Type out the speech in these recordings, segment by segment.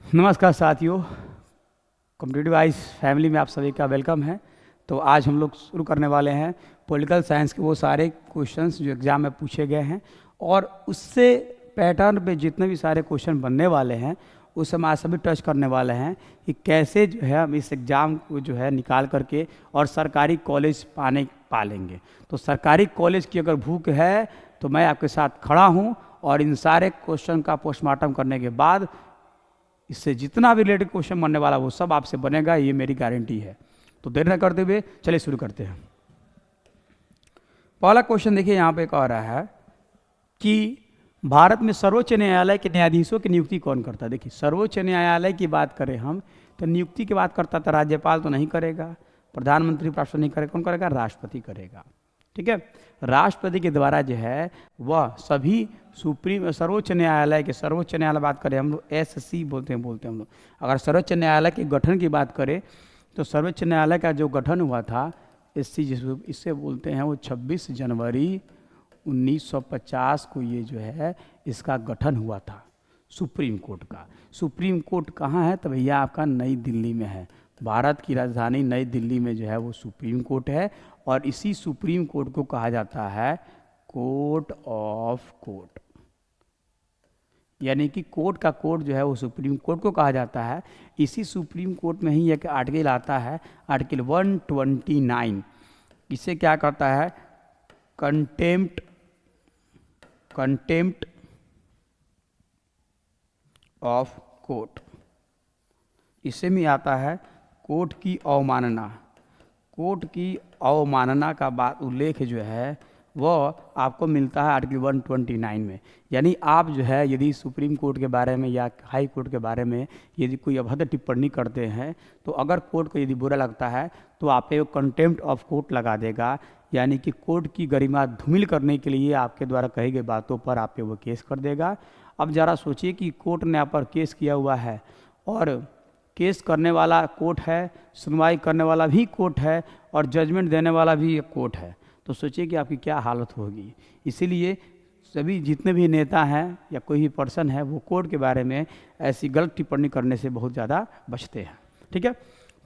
नमस्कार साथियों, competitive eyes family में आप सभी का वेलकम है। तो आज हम लोग शुरू करने वाले हैं पॉलिटिकल साइंस के वो सारे क्वेश्चंस जो एग्ज़ाम में पूछे गए हैं और उससे पैटर्न पे जितने भी सारे क्वेश्चन बनने वाले हैं उस हम आज सभी टच करने वाले हैं कि कैसे जो है हम इस एग्ज़ाम को जो है निकाल करके और सरकारी कॉलेज पालेंगे। तो सरकारी कॉलेज की अगर भूख है तो मैं आपके साथ खड़ा हूँ और इन सारे क्वेश्चन का पोस्टमार्टम करने के बाद इससे जितना भी रिलेटेड क्वेश्चन बनने वाला वो सब आपसे बनेगा, ये मेरी गारंटी है। तो देर न करते हुए चलिए शुरू करते हैं। पहला क्वेश्चन देखिए, यहाँ पे कह रहा है कि भारत में सर्वोच्च न्यायालय के न्यायाधीशों की नियुक्ति कौन करता है। देखिए, सर्वोच्च न्यायालय की बात करें हम तो नियुक्ति की बात करता था राज्यपाल तो नहीं करेगा, प्रधानमंत्री राष्ट्रपति नहीं करेगा, कौन करेगा? राष्ट्रपति करेगा। ठीक है, राष्ट्रपति के द्वारा जो है वह सभी सर्वोच्च न्यायालय के सर्वोच्च न्यायालय बात करें हम लोग SC बोलते हैं हम लोग। अगर सर्वोच्च न्यायालय के गठन की बात करें तो सर्वोच्च न्यायालय का जो गठन हुआ था SC इससे बोलते हैं वो 26 जनवरी 1950 को ये जो है इसका गठन हुआ था सुप्रीम कोर्ट का। सुप्रीम कोर्ट कहाँ है? तो भैया आपका नई दिल्ली में है। भारत की राजधानी नई दिल्ली में जो है वो सुप्रीम कोर्ट है और इसी सुप्रीम कोर्ट को कहा जाता है कोर्ट ऑफ कोर्ट, यानी कि कोर्ट का कोर्ट जो है वो सुप्रीम कोर्ट को कहा जाता है। इसी सुप्रीम कोर्ट में ही एक आर्टिकल आता है, आर्टिकल 129। इसे क्या करता है? Contempt of court. इसे में आता है कोर्ट की अवमानना। कोर्ट की अवमानना का बात उल्लेख जो है वह आपको मिलता है आर्टिकल 129 में। यानी आप जो है यदि सुप्रीम कोर्ट के बारे में या हाई कोर्ट के बारे में यदि कोई अभद्र टिप्पणी करते हैं तो अगर कोर्ट को यदि बुरा लगता है तो आप पे कंटेम्प्ट ऑफ कोर्ट लगा देगा, यानी कि कोर्ट की गरिमा धूमिल करने के लिए आपके द्वारा कही गई बातों पर आप पे वो केस कर देगा। अब ज़रा सोचिए कि कोर्ट ने आप पर केस किया हुआ है और केस करने वाला कोर्ट है, सुनवाई करने वाला भी कोर्ट है और जजमेंट देने वाला भी एक कोर्ट है। तो सोचिए कि आपकी क्या हालत होगी। इसीलिए सभी जितने भी नेता हैं या कोई भी पर्सन है वो कोर्ट के बारे में ऐसी गलत टिप्पणी करने से बहुत ज़्यादा बचते हैं। ठीक है,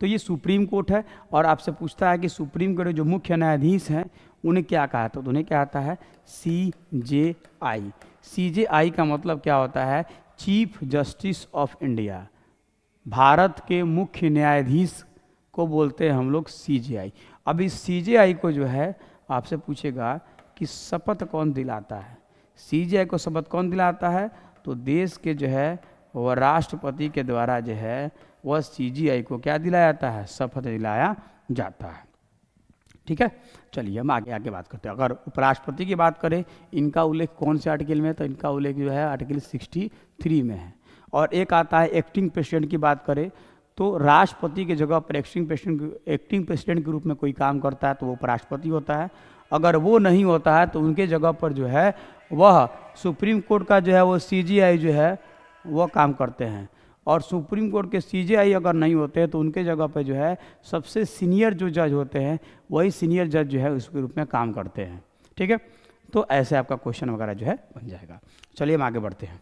तो ये सुप्रीम कोर्ट है और आपसे पूछता है कि सुप्रीम कोर्ट जो मुख्य न्यायाधीश हैं उन्हें क्या कहा था? तो उन्हें क्या आता है? CJI। CJI का मतलब क्या होता है? Chief justice of India. Bharat के मुख्य न्यायाधीश को बोलते हैं हम लोग CJI। अब इस CJI को जो है आपसे पूछेगा कि शपथ कौन दिलाता है? CJI को शपथ कौन दिलाता है? तो देश के जो है वह राष्ट्रपति के द्वारा जो है वह CJI को क्या दिलाया जाता है? शपथ दिलाया जाता है। ठीक है, चलिए हम आगे बात करते हैं। अगर उपराष्ट्रपति की बात करें, इनका उल्लेख कौन से आर्टिकल में है? तो इनका उल्लेख जो है आर्टिकल 63 में है। और एक आता है एक्टिंग प्रेसिडेंट की बात करें तो राष्ट्रपति की जगह पर एक्टिंग प्रेसिडेंट के रूप में कोई काम करता है तो वो उपराष्ट्रपति होता है। अगर वो नहीं होता है तो उनके जगह पर जो है वह सुप्रीम कोर्ट का जो है वो CJI जो है वह काम करते हैं। और सुप्रीम कोर्ट के CJI अगर नहीं होते तो उनके जगह पर जो है सबसे सीनियर जो जज होते हैं वही सीनियर जज जो है उसके रूप में काम करते हैं। ठीक है, तो ऐसे आपका क्वेश्चन वगैरह जो है बन जाएगा। चलिए हम आगे बढ़ते हैं।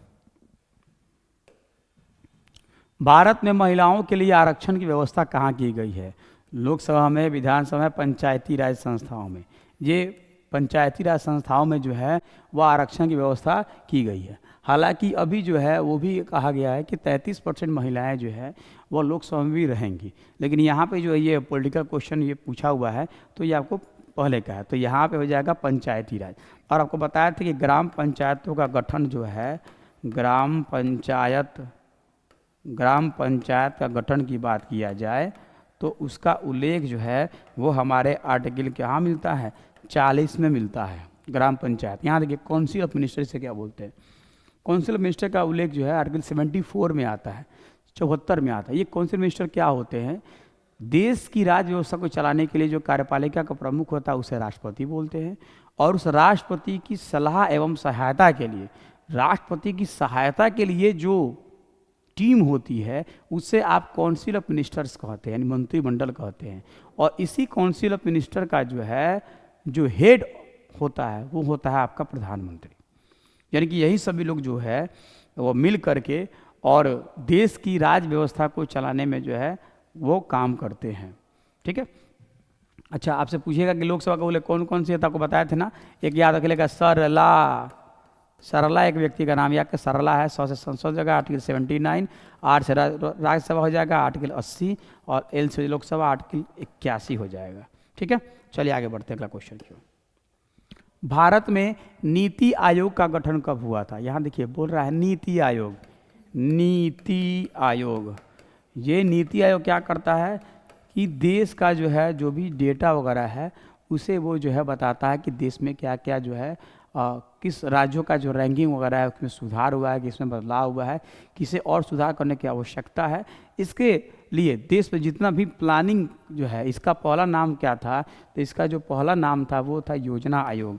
भारत में महिलाओं के लिए आरक्षण की व्यवस्था कहाँ की गई है? लोकसभा में, विधानसभा में, पंचायती राज संस्थाओं में। ये पंचायती राज संस्थाओं में जो है वह आरक्षण की व्यवस्था की गई है। हालांकि अभी जो है वो भी कहा गया है कि 33% महिलाएं जो है वो लोकसभा में भी रहेंगी। लेकिन यहाँ पे जो है ये पॉलिटिकल क्वेश्चन ये पूछा हुआ है तो ये आपको पहले का है, तो यहाँ पे हो जाएगा पंचायती राज। और आपको बताया था कि ग्राम पंचायतों का गठन जो है ग्राम पंचायत का गठन की बात किया जाए तो उसका उल्लेख जो है वो हमारे आर्टिकल कहाँ मिलता है? 40 में मिलता है। ग्राम पंचायत, यहाँ देखिए काउंसिल ऑफ मिनिस्टर से क्या बोलते हैं? काउंसिल ऑफ मिनिस्टर का उल्लेख जो है आर्टिकल 74 में आता है, 74 में आता है। ये काउंसिल मिनिस्टर क्या होते हैं? देश की राज व्यवस्था को चलाने के लिए जो कार्यपालिका का प्रमुख होता है उसे राष्ट्रपति बोलते हैं। और उस राष्ट्रपति की सलाह एवं सहायता के लिए, राष्ट्रपति की सहायता के लिए जो टीम होती है उसे आप काउंसिल ऑफ मिनिस्टर्स कहते हैं, यानी मंत्रिमंडल कहते हैं। और इसी काउंसिल ऑफ मिनिस्टर का जो है जो हेड होता है वो होता है आपका प्रधानमंत्री। यानी कि यही सभी लोग जो है वो मिल करके और देश की राज व्यवस्था को चलाने में जो है वो काम करते हैं। ठीक है। अच्छा, आपसे पूछिएगा कि लोकसभा को बोले कौन कौन सी है, तो आपको बताए थे ना, एक याद रखिएगा सरला, सरला एक व्यक्ति का नाम, या कि सरला है, 100 से संसद हो जाएगा आर्टिकल 79, 8 से राज्यसभा हो जाएगा आर्टिकल 80, और एल से लोकसभा आर्टिकल 81 हो जाएगा। ठीक है, चलिए आगे बढ़ते हैं अगला क्वेश्चन की ओर। भारत में नीति आयोग का गठन कब हुआ था? यहाँ देखिए बोल रहा है नीति आयोग, नीति आयोग। ये नीति आयोग क्या करता है कि देश का जो है जो भी डेटा वगैरह है उसे वो जो है बताता है कि देश में क्या क्या जो है किस राज्यों का जो रैंकिंग वगैरह है उसमें सुधार हुआ है, किसमें बदलाव हुआ है, किसे और सुधार करने की आवश्यकता है। इसके लिए देश में जितना भी प्लानिंग जो है, इसका पहला नाम क्या था? तो इसका जो पहला नाम था वो था योजना आयोग।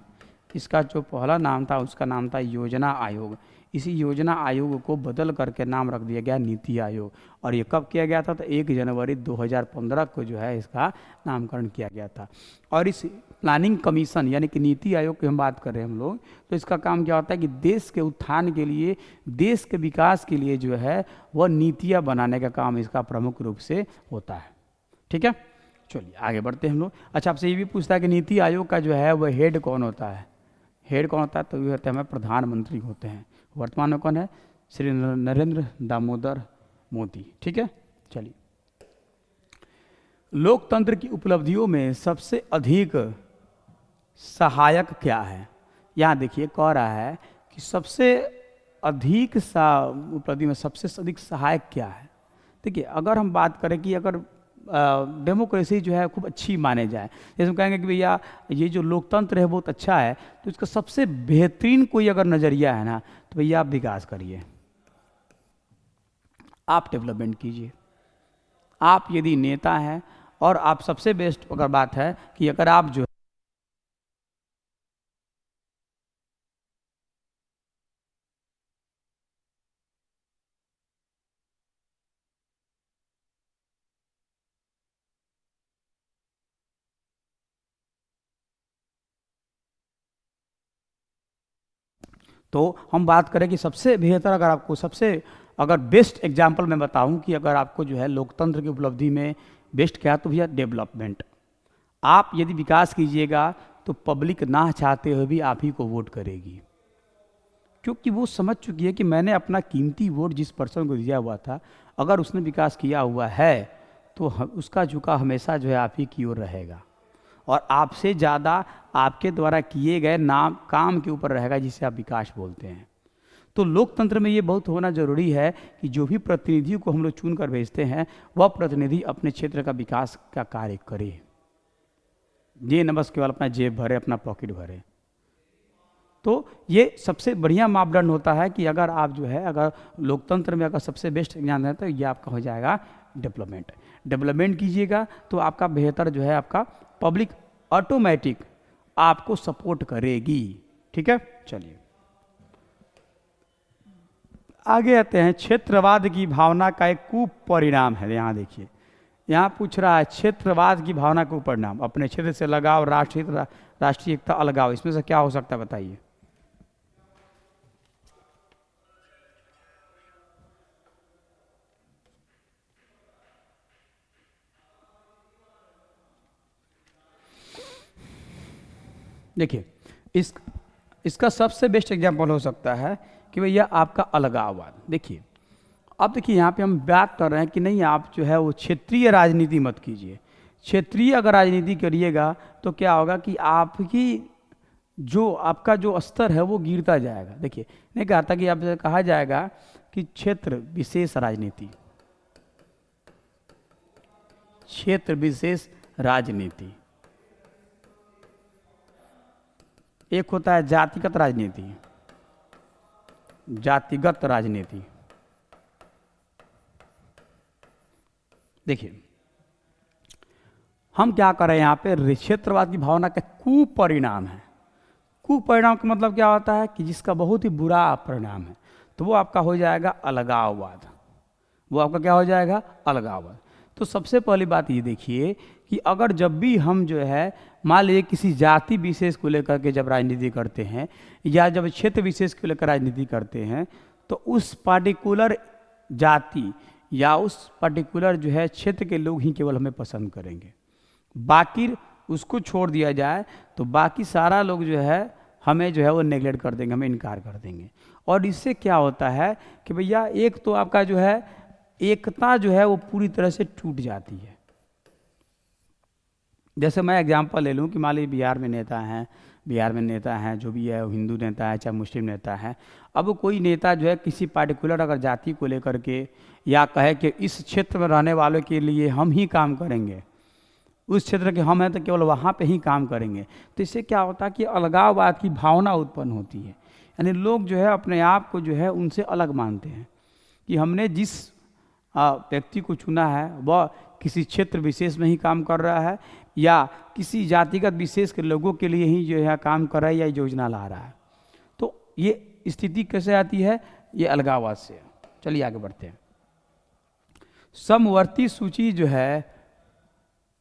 इसका जो पहला नाम था उसका नाम था योजना आयोग। इसी योजना आयोग को बदल करके नाम रख दिया गया नीति आयोग। और ये कब किया गया था? तो 1 जनवरी 2015 को जो है इसका नामकरण किया गया था। और इस प्लानिंग कमीशन यानी कि नीति आयोग की हम बात कर रहे हैं हम लोग, तो इसका काम क्या होता है कि देश के उत्थान के लिए, देश के विकास के लिए जो है वह नीतियाँ बनाने का काम इसका प्रमुख रूप से होता है। ठीक है, चलिए आगे बढ़ते हैं हम लोग। अच्छा, आपसे ये भी पूछता है कि नीति आयोग का जो है वह हेड कौन होता है? हेड कौन होता है? तो ये होते हैं हमें प्रधानमंत्री होते हैं। वर्तमान में कौन है? श्री नरेंद्र दामोदर मोदी। ठीक है, चलिए। लोकतंत्र की उपलब्धियों में सबसे अधिक सहायक क्या है? यहाँ देखिए कह रहा है कि सबसे अधिक उपलब्धि में सबसे अधिक सहायक क्या है। देखिए, अगर हम बात करें कि अगर डेमोक्रेसी जो है खूब अच्छी माने जाए, जैसे हम कहेंगे कि भैया ये जो लोकतंत्र है बहुत अच्छा है, तो इसका सबसे बेहतरीन कोई अगर नज़रिया है ना, तो भैया आप विकास करिए, आप डेवलपमेंट कीजिए। आप यदि नेता हैं और आप सबसे बेस्ट अगर बात है कि अगर आप जो तो हम बात करें कि सबसे बेहतर अगर आपको सबसे अगर बेस्ट एग्जाम्पल मैं बताऊं कि अगर आपको जो है लोकतंत्र की उपलब्धि में बेस्ट क्या, तो भैया डेवलपमेंट। आप यदि विकास कीजिएगा तो पब्लिक ना चाहते हुए भी आप ही को वोट करेगी, क्योंकि वो समझ चुकी है कि मैंने अपना कीमती वोट जिस पर्सन को दिया हुआ था, अगर उसने विकास किया हुआ है तो उसका झुकाव हमेशा जो है आप ही की ओर रहेगा, और आपसे ज़्यादा आपके द्वारा किए गए नाम काम के ऊपर रहेगा, जिसे आप विकास बोलते हैं। तो लोकतंत्र में ये बहुत होना जरूरी है कि जो भी प्रतिनिधियों को हम लोग चुन कर भेजते हैं वह प्रतिनिधि अपने क्षेत्र का विकास का कार्य करे, ये न बस केवल अपना जेब भरे, अपना पॉकेट भरे। तो ये सबसे बढ़िया मापदंड होता है कि अगर आप जो है अगर लोकतंत्र में अगर सबसे बेस्ट एग्जाम है तो ये आपका हो जाएगा डेवलपमेंट। डेवलपमेंट कीजिएगा तो आपका बेहतर जो है आपका पब्लिक ऑटोमेटिक आपको सपोर्ट करेगी। ठीक है, चलिए आगे आते हैं। क्षेत्रवाद की भावना का एक कुपरिणाम है। यहाँ देखिए, यहाँ पूछ रहा है क्षेत्रवाद की भावना का कुपरिणाम, अपने क्षेत्र से लगाव, राष्ट्रीय एकता, अलगाव, इसमें से क्या हो सकता है बताइए? देखिए, इसका सबसे बेस्ट एग्जाम्पल हो सकता है कि भैया आपका अलगाववाद। देखिए, अब देखिए यहाँ पे हम बात कर रहे हैं कि नहीं, आप जो है वो क्षेत्रीय राजनीति मत कीजिए। क्षेत्रीय अगर राजनीति करिएगा तो क्या होगा कि आपकी जो आपका जो स्तर है वो गिरता जाएगा। देखिए, नहीं कहा था कि आपसे कहा जाएगा कि क्षेत्र विशेष राजनीति, क्षेत्र विशेष राजनीति। एक होता है जातिगत राजनीति, जातिगत राजनीति। देखिए, हम क्या कर रहे हैं यहाँ पे, क्षेत्रवाद की भावना का कुपरिणाम है। कुपरिणाम का मतलब क्या होता है कि जिसका बहुत ही बुरा परिणाम है, तो वो आपका हो जाएगा अलगाववाद। वो आपका क्या हो जाएगा? अलगाववाद। तो सबसे पहली बात ये देखिए कि अगर जब भी हम जो है मान लीजिए किसी जाति विशेष को लेकर के जब राजनीति करते हैं या जब क्षेत्र विशेष को लेकर राजनीति करते हैं, तो उस पार्टिकुलर जाति या उस पर्टिकुलर जो है क्षेत्र के लोग ही केवल हमें पसंद करेंगे। बाकी उसको छोड़ दिया जाए तो बाकी सारा लोग जो है हमें जो है वो नेगलेक्ट कर देंगे, हमें इनकार कर देंगे। और इससे क्या होता है कि भैया एक तो आपका जो है एकता जो है वो पूरी तरह से टूट जाती है। जैसे मैं एग्जांपल ले लूँ कि मान लीजिए बिहार में नेता हैं जो भी है, हिंदू नेता है चाहे मुस्लिम नेता है। अब कोई नेता जो है किसी पार्टिकुलर अगर जाति को लेकर के या कहे कि इस क्षेत्र में रहने वालों के लिए हम ही काम करेंगे, उस क्षेत्र के हम हैं तो केवल वहाँ पे ही काम करेंगे, तो इससे क्या होता है कि अलगाववाद की भावना उत्पन्न होती है। यानी लोग जो है अपने आप को जो है उनसे अलग मानते हैं कि हमने जिस व्यक्ति को चुना है वह किसी क्षेत्र विशेष में ही काम कर रहा है या किसी जातिगत विशेष के लोगों के लिए ही जो है काम कर रहा है या योजना ला रहा है। तो ये स्थिति कैसे आती है? ये अलगाववाद से। चलिए आगे बढ़ते हैं। समवर्ती सूची जो है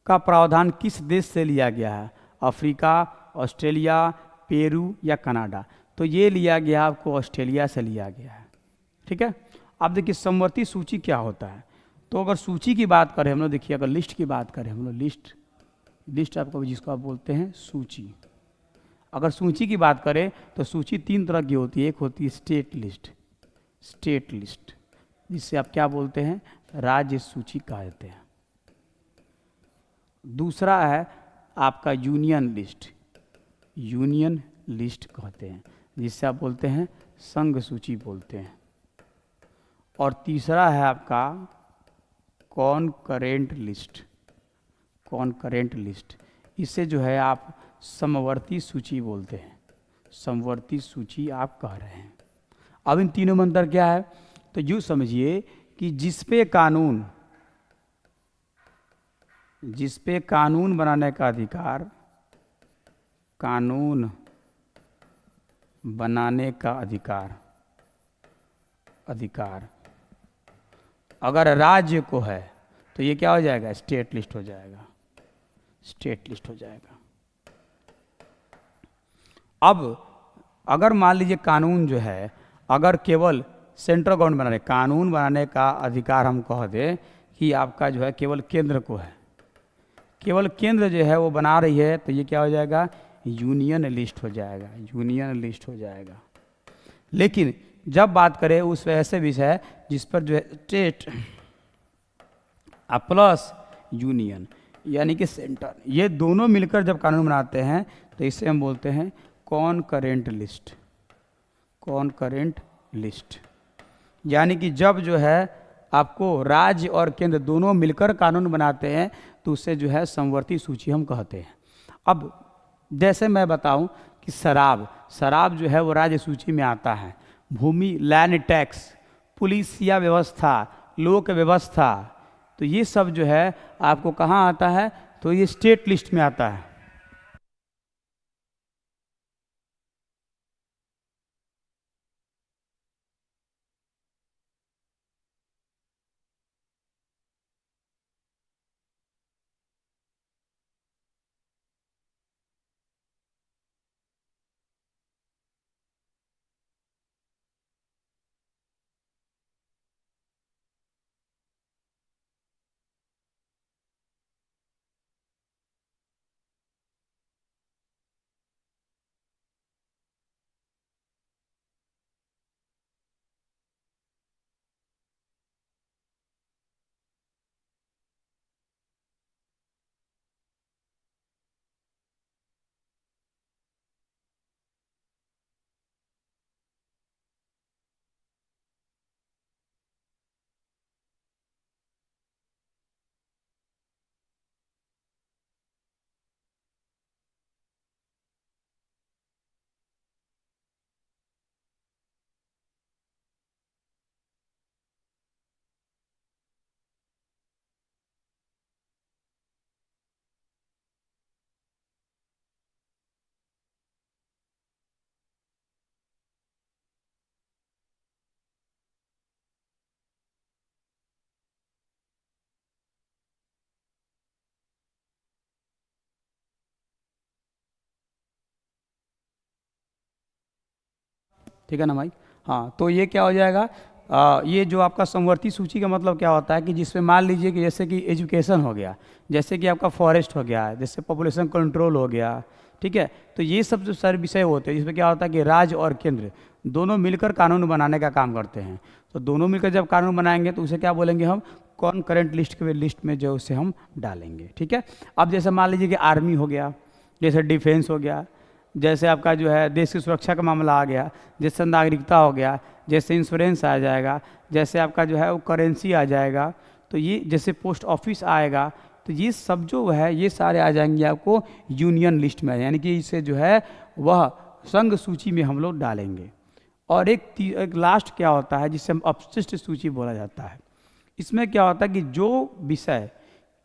का प्रावधान किस देश से लिया गया है? अफ्रीका, ऑस्ट्रेलिया, पेरू या कनाडा? तो ये लिया गया आपको ऑस्ट्रेलिया से लिया गया है। ठीक है। अब देखिए समवर्ती सूची क्या होता है। तो अगर सूची की बात करें हम लोग, देखिए अगर लिस्ट की बात करें हम लोग, लिस्ट आपको जिसको आप बोलते हैं सूची। अगर सूची की बात करें तो सूची तीन तरह की होती है। एक होती है स्टेट लिस्ट, जिससे आप क्या बोलते हैं? राज्य सूची कहते हैं। दूसरा है आपका यूनियन लिस्ट कहते हैं, जिससे आप बोलते हैं संघ सूची बोलते हैं। और तीसरा है आपका कॉनकरेंट लिस्ट, इससे जो है आप समवर्ती सूची बोलते हैं, समवर्ती सूची आप कह रहे हैं। अब इन तीनों में अंतर क्या है? तो यूँ समझिए कि जिस पे कानून बनाने का अधिकार अगर राज्य को है तो ये क्या हो जाएगा? स्टेट लिस्ट हो जाएगा। अब अगर मान लीजिए कानून जो है अगर केवल सेंट्रल गवर्नमेंट कानून बनाने का अधिकार हम कह दें कि आपका जो है केवल केंद्र को है, केवल केंद्र जो है वो बना रही है, तो ये क्या हो जाएगा? यूनियन लिस्ट हो जाएगा। लेकिन जब बात करें उस ऐसे विषय जिस पर जो है स्टेट प्लस यूनियन यानी कि सेंटर, ये दोनों मिलकर जब कानून बनाते हैं तो इसे हम बोलते हैं कॉनकरेंट लिस्ट। यानी कि जब जो है आपको राज्य और केंद्र दोनों मिलकर कानून बनाते हैं तो उससे जो है समवर्ती सूची हम कहते हैं। अब जैसे मैं बताऊं कि शराब जो है वो राज्य सूची में आता है। भूमि लैंड टैक्स, पुलिस या व्यवस्था, लोक व्यवस्था, तो ये सब जो है आपको कहाँ आता है? तो ये स्टेट लिस्ट में आता है। ठीक है ना भाई? हाँ, तो ये क्या हो जाएगा? ये जो आपका समवर्ती सूची का मतलब क्या होता है कि जिसमें मान लीजिए कि जैसे कि एजुकेशन हो गया, जैसे कि आपका फॉरेस्ट हो गया, जैसे पॉपुलेशन कंट्रोल हो गया, ठीक है। तो ये सब जो सारे विषय होते हैं जिसमें क्या होता है कि राज्य और केंद्र दोनों मिलकर कानून बनाने का काम करते हैं। तो दोनों मिलकर जब कानून बनाएंगे तो उसे क्या बोलेंगे हम, कॉन्करेंट लिस्ट में जो उसे हम डालेंगे, ठीक है। अब जैसे मान लीजिए कि आर्मी हो गया, जैसे डिफेंस हो गया, जैसे आपका जो है देश की सुरक्षा का मामला आ गया, जैसे नागरिकता हो गया, जैसे इंश्योरेंस आ जाएगा, जैसे आपका जो है वो करेंसी आ जाएगा, तो ये जैसे पोस्ट ऑफिस आएगा, तो ये सब जो है ये सारे आ जाएंगे आपको यूनियन लिस्ट में, यानी कि इसे जो है वह संघ सूची में हम लोग डालेंगे। और एक लास्ट क्या होता है जिसे हम अपशिष्ट सूची बोला जाता है। इसमें क्या होता है कि जो विषय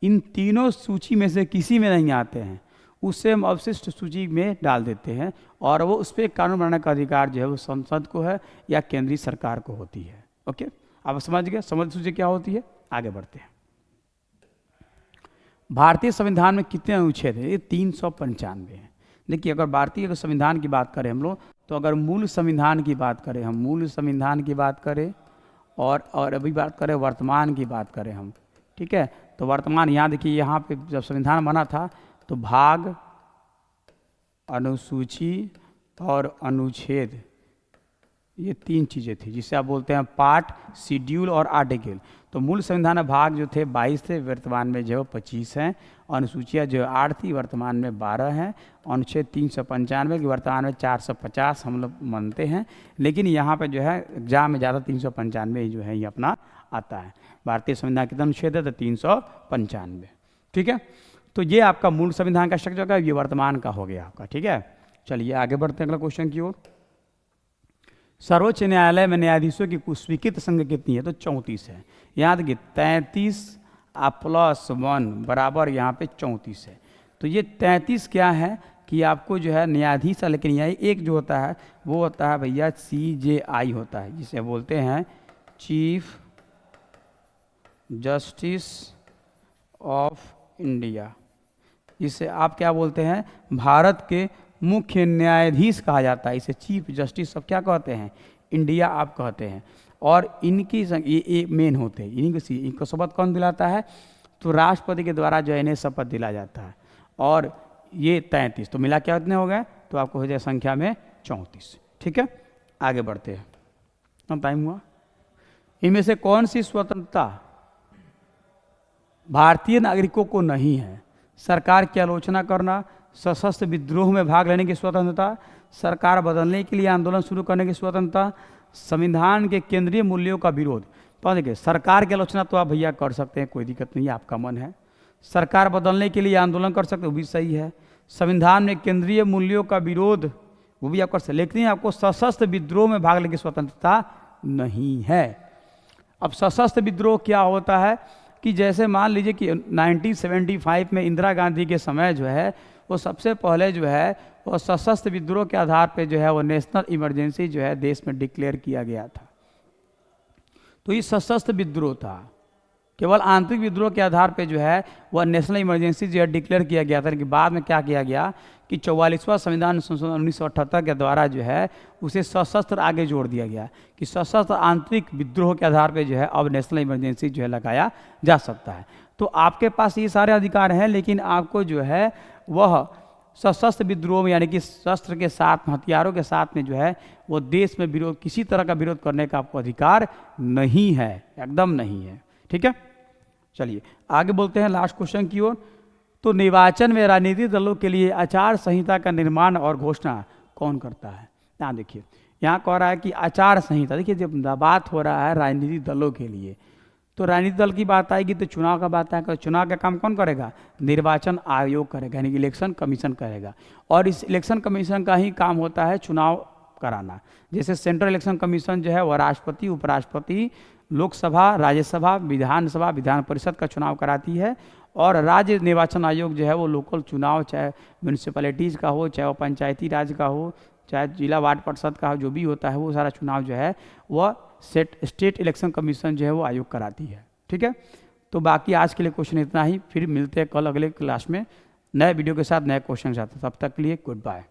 इन तीनों सूची में से किसी में नहीं आते हैं उससे हम अवशिष्ट सूची में डाल देते हैं, और वो उस पर कानून बनाने का अधिकार जो है वो संसद को है या केंद्रीय सरकार को होती है। ओके, आप समझ गए समझ सूची क्या होती है। आगे बढ़ते हैं। भारतीय संविधान में कितने अनुच्छेद हैं? ये 395 हैं। देखिए, अगर भारतीय संविधान की बात करें हम लोग, तो अगर मूल संविधान की बात करें हम, मूल संविधान की बात करें और अभी बात करें वर्तमान की बात करें हम, ठीक है। तो वर्तमान यहाँ देखिए, यहाँ पे जब संविधान बना था तो भाग, अनुसूची और अनुच्छेद, ये तीन चीज़ें थी जिसे आप बोलते हैं पार्ट, शेड्यूल और आर्टिकल। तो मूल संविधान में भाग जो थे 22 थे, वर्तमान में जो 25 हैं। अनुसूचियाँ जो 8 थी, वर्तमान में 12 हैं। अनुच्छेद 395 की वर्तमान में 450 हम लोग मानते हैं, लेकिन यहाँ पे जो है एग्जाम में ज़्यादा 395 जो है ये अपना आता है। भारतीय संविधान कितना अनुच्छेद है? तो 395, ठीक है। तो ये आपका मूल संविधान का स्ट्रक्चर का, ये वर्तमान का हो गया आपका, ठीक है। चलिए आगे बढ़ते हैं अगला क्वेश्चन की ओर। सर्वोच्च न्यायालय में न्यायाधीशों की स्वीकृत संख्या कितनी है? तो 34 है। यहाँ देखिए 33 + 1 बराबर यहाँ पे 34 है। तो ये 33 क्या है कि आपको जो है न्यायाधीश है, लेकिन यह एक जो होता है वो होता है भैया CJI होता है, जिसे बोलते हैं चीफ जस्टिस ऑफ इंडिया। इसे आप क्या बोलते हैं? भारत के मुख्य न्यायाधीश कहा जाता है। इसे चीफ जस्टिस ऑफ क्या कहते हैं? इंडिया आप कहते हैं। और इनकी ये मेन होते हैं, इनको शपथ कौन दिलाता है? तो राष्ट्रपति के द्वारा जो है इन्हें शपथ दिला जाता है। और ये 33, तो मिला क्या कितने हो गए? तो आपको हो जाए संख्या में 34, ठीक है। आगे बढ़ते हैं, कितना टाइम हुआ? इनमें से कौन सी स्वतंत्रता भारतीय नागरिकों को नहीं है? सरकार की आलोचना करना, सशस्त्र विद्रोह में भाग लेने की स्वतंत्रता, सरकार बदलने के लिए आंदोलन शुरू करने की स्वतंत्रता, संविधान के केंद्रीय मूल्यों का विरोध। तो देखिए, सरकार की आलोचना तो आप भैया कर सकते हैं, कोई दिक्कत नहीं है, आपका मन है। सरकार बदलने के लिए आंदोलन कर सकते हैं, वो भी सही है। संविधान में केंद्रीय मूल्यों का विरोध, वो भी आप कर सकते, लेकिन आपको सशस्त्र विद्रोह में भाग लेने की स्वतंत्रता नहीं है। अब सशस्त्र विद्रोह क्या होता है कि जैसे मान लीजिए कि 1975 में इंदिरा गांधी के समय जो है वो सबसे पहले जो है वो सशस्त्र विद्रोह के आधार पे जो है वो नेशनल इमरजेंसी जो है देश में डिक्लेयर किया गया था। तो ये सशस्त्र विद्रोह था, केवल आंतरिक विद्रोह के आधार पे जो है वह नेशनल इमरजेंसी जो है डिक्लेयर किया गया था। लेकिन बाद में क्या किया गया कि 44वां संविधान संशोधन 1978 के द्वारा जो है उसे सशस्त्र आगे जोड़ दिया गया कि सशस्त्र आंतरिक विद्रोह के आधार पे जो है अब नेशनल इमरजेंसी जो है लगाया जा सकता है। तो आपके पास ये सारे अधिकार हैं, लेकिन आपको जो है वह सशस्त्र विद्रोह में, यानी कि शस्त्र के साथ, हथियारों के साथ में जो है वो देश में विरोध, किसी तरह का विरोध करने का आपको अधिकार नहीं है, एकदम नहीं है, ठीक है। चलिए आगे बोलते हैं लास्ट क्वेश्चन की ओर। तो निर्वाचन में राजनीतिक दलों के लिए आचार संहिता का निर्माण और घोषणा कौन करता है? यहाँ देखिए, यहाँ कह रहा है कि आचार संहिता, देखिए जब बात हो रहा है राजनीतिक दलों के लिए, तो राजनीतिक दल की बात आएगी तो चुनाव का बात आएगा। चुनाव का काम कौन करेगा? निर्वाचन आयोग करेगा, यानी कि इलेक्शन कमीशन करेगा। और इस इलेक्शन कमीशन का ही काम होता है चुनाव कराना। जैसे सेंट्रल इलेक्शन कमीशन जो है वह राष्ट्रपति, उपराष्ट्रपति, लोकसभा, राज्यसभा, विधानसभा, विधान परिषद का चुनाव कराती है। और राज्य निर्वाचन आयोग जो है वो लोकल चुनाव, चाहे म्यूनसिपैलिटीज़ का हो, चाहे वो पंचायती राज का हो, चाहे जिला वार्ड परिषद का हो, जो भी होता है वो सारा चुनाव जो है वह स्टेट इलेक्शन कमीशन जो है वो आयोग कराती है, ठीक है। तो बाकी आज के लिए क्वेश्चन इतना ही, फिर मिलते हैं कल अगले क्लास में नए वीडियो के साथ, नए क्वेश्चन के साथ। तब तक के लिए गुड बाय।